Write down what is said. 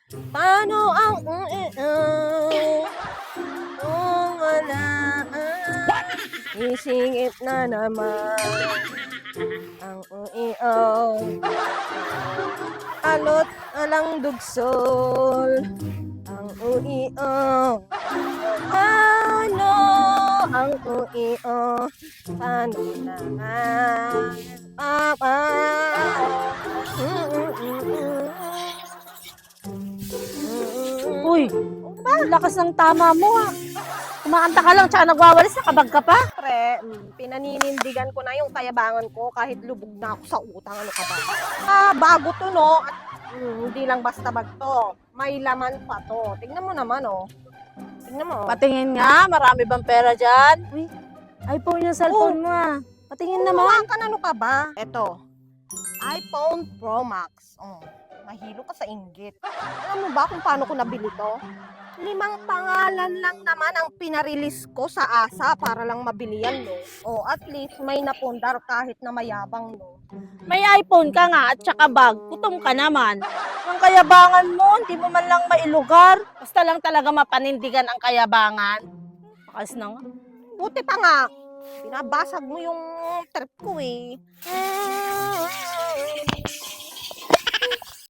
Paano ang kung wala isingit na naman ang alot alang dugsol ang ano ang paano naman papa. Uy, ang lakas ng tama mo ah. Kumakanta ka lang, tsaka nagwawalis, nakabag ka pa. Pre, pinaninindigan ko na yung kayabangan ko kahit lubog na ako sa utang. Ano ka ba? Bago to, no? At hindi lang basta bag to. May laman pa to. Tignan mo naman, oh. Tignan mo. Patingin nga, marami bang pera dyan? Uy, iPhone yung cellphone mo ah. Patingin naman. Ka na, ano ka ba? Eto, iPhone Pro Max. Mahilo ka sa inggit. Alam mo ba kung paano ko nabili to? 5 pangalan lang naman ang pinarilis ko sa ASA para lang mabili yan, no? At least may napundar kahit na mayabang, no? May iPhone ka nga at saka bag, gutom ka naman. Ang kayabangan mo, hindi mo man lang mailugar. Basta lang talaga mapanindigan ang kayabangan. Pakas na nga. Buti pa nga, binabasag mo yung trip ko eh.